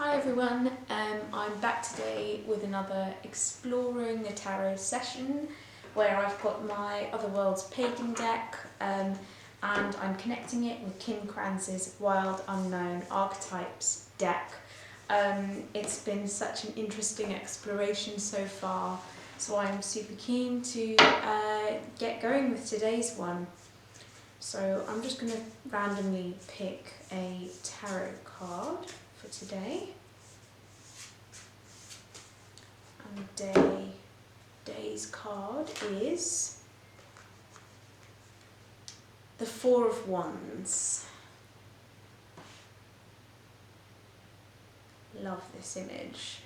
Hi everyone, I'm back today with another Exploring the Tarot session where I've got my Otherworld's Pagan deck and I'm connecting it with Kim Kranz's Wild Unknown Archetypes deck. It's been such an interesting exploration so far, so I'm super keen to get going with today's one. So I'm just going to randomly pick a tarot card for today. And today's card is the Four of Wands. Love this image.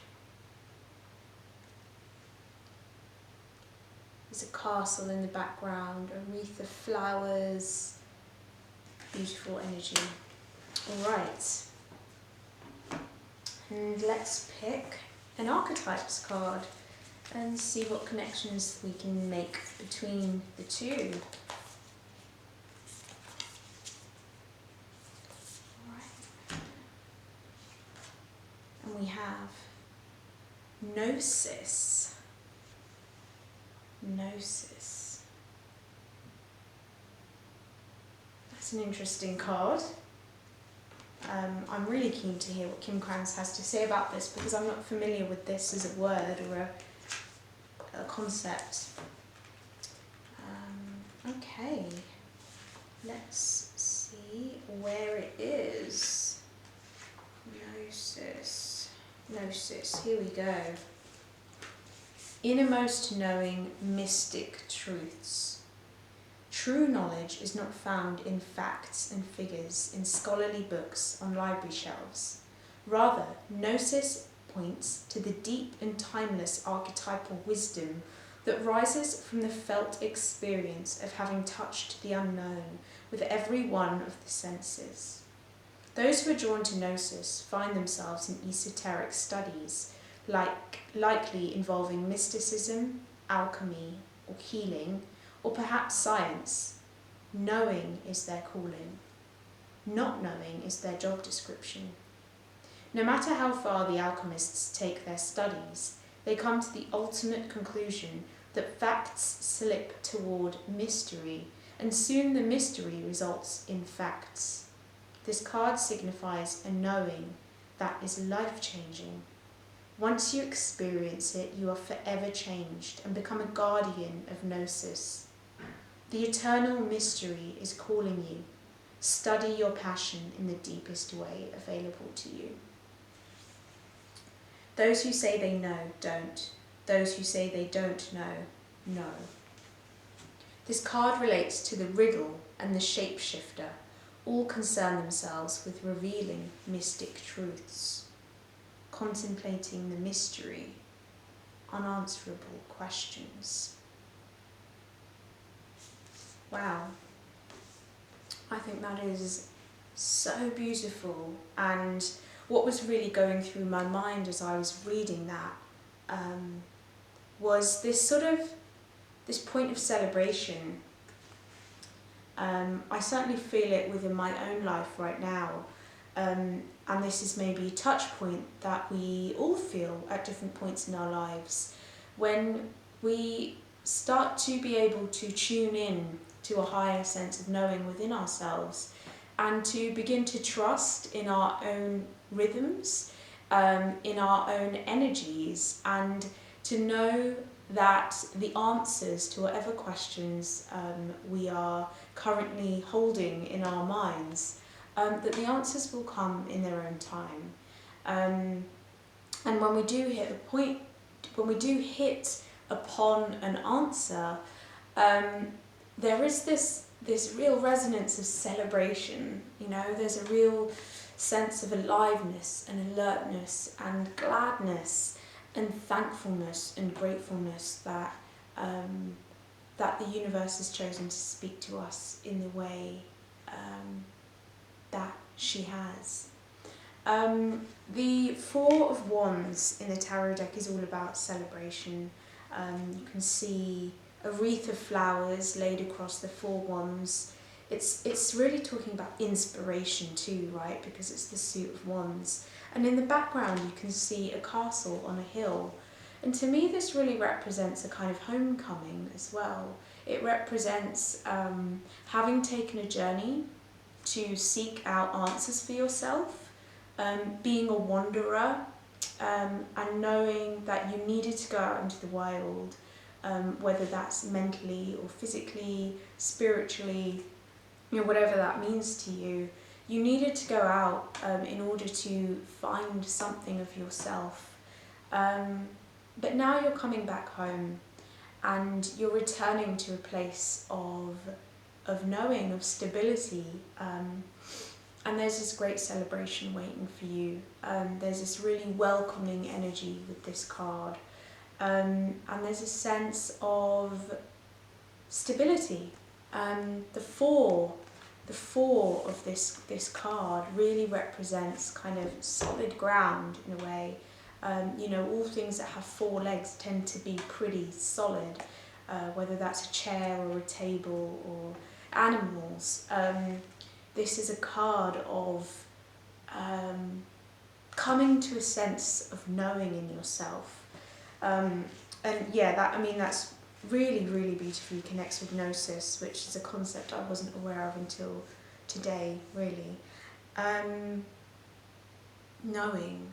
There's a castle in the background, a wreath of flowers, beautiful energy. Alright, and let's pick an Archetypes card and see what connections we can make between the two. Alright, and we have Gnosis. Gnosis. That's an interesting card. I'm really keen to hear what Kim Kranz has to say about this because I'm not familiar with this as a word or a concept. Okay, let's see where it is. Gnosis. Gnosis, here we go. Innermost knowing mystic truths. True knowledge is not found in facts and figures in scholarly books on library shelves. Rather, Gnosis points to the deep and timeless archetypal wisdom that rises from the felt experience of having touched the unknown with every one of the senses. Those who are drawn to Gnosis find themselves in esoteric studies, likely involving mysticism, alchemy, or healing, or perhaps science. Knowing is their calling. Not knowing is their job description. No matter how far the alchemists take their studies, they come to the ultimate conclusion that facts slip toward mystery, and soon the mystery results in facts. This card signifies a knowing that is life-changing. Once you experience it, you are forever changed and become a guardian of Gnosis. The eternal mystery is calling you. Study your passion in the deepest way available to you. Those who say they know, don't. Those who say they don't know, know. This card relates to the riddle and the shapeshifter. All concern themselves with revealing mystic truths, contemplating the mystery, unanswerable questions. Wow, I think that is so beautiful, and what was really going through my mind as I was reading that was this point of celebration. I certainly feel it within my own life right now, and this is maybe a touch point that we all feel at different points in our lives when we start to be able to tune in to a higher sense of knowing within ourselves and to begin to trust in our own rhythms, in our own energies, and to know that the answers to whatever questions we are currently holding in our minds, that the answers will come in their own time. And when we do hit a point, when we do hit upon an answer, there is this real resonance of celebration. You know, there's a real sense of aliveness and alertness and gladness and thankfulness and gratefulness that that the universe has chosen to speak to us in the way that she has. The Four of Wands in the tarot deck is all about celebration. You can see a wreath of flowers laid across the four wands. it's really talking about inspiration too, right? Because it's the suit of wands. And in the background you can see a castle on a hill. And to me this really represents a kind of homecoming as well. It represents having taken a journey to seek out answers for yourself, being a wanderer, and knowing that you needed to go out into the wild, whether that's mentally or physically, spiritually, whatever that means to you. You needed to go out in order to find something of yourself. But now you're coming back home and you're returning to a place of knowing, of stability. And there's this great celebration waiting for you. There's this really welcoming energy with this card. And there's a sense of stability. The four of this card really represents kind of solid ground in a way. All things that have four legs tend to be pretty solid, whether that's a chair or a table or animals. This is a card of coming to a sense of knowing in yourself. And yeah, that's really, really beautifully connects with Gnosis, which is a concept I wasn't aware of until today, really. Knowing.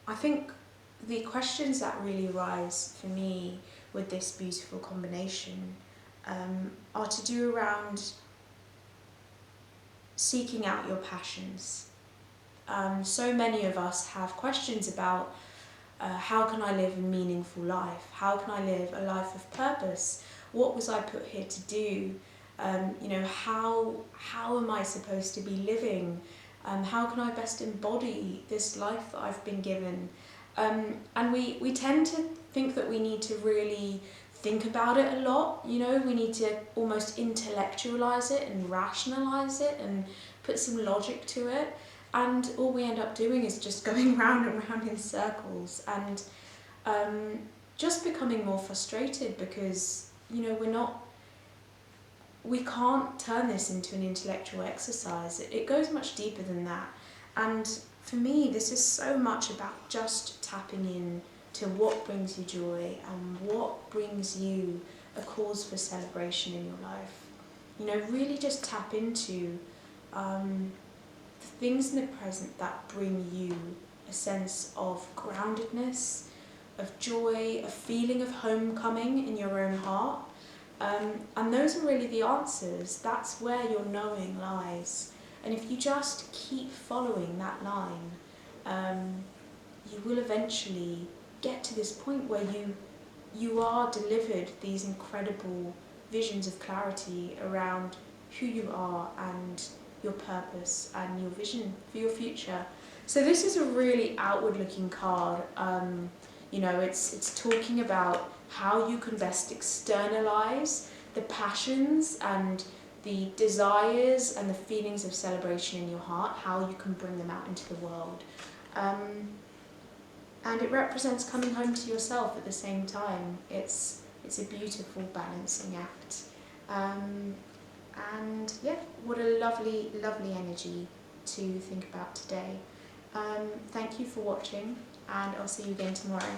I think the questions that really arise for me with this beautiful combination are to do around seeking out your passions. So many of us have questions about how can I live a meaningful life? How can I live a life of purpose? What was I put here to do? How am I supposed to be living? How can I best embody this life that I've been given? And we tend to think that we need to really think about it a lot, we need to almost intellectualize it and rationalize it and put some logic to it, and all we end up doing is just going round and round in circles and just becoming more frustrated because we can't turn this into an intellectual exercise. It goes much deeper than that, and for me this is so much about just tapping in to what brings you joy and what brings you a cause for celebration in your life. Really just tap into the things in the present that bring you a sense of groundedness, of joy, a feeling of homecoming in your own heart. And those are really the answers. That's where your knowing lies. And if you just keep following that line, you will eventually get to this point where you are delivered these incredible visions of clarity around who you are and your purpose and your vision for your future. So this is a really outward-looking card. It's talking about how you can best externalize the passions and the desires and the feelings of celebration in your heart, how you can bring them out into the world. And it represents coming home to yourself at the same time. It's a beautiful balancing act. And yeah, what a lovely, lovely energy to think about today. Thank you for watching, and I'll see you again tomorrow.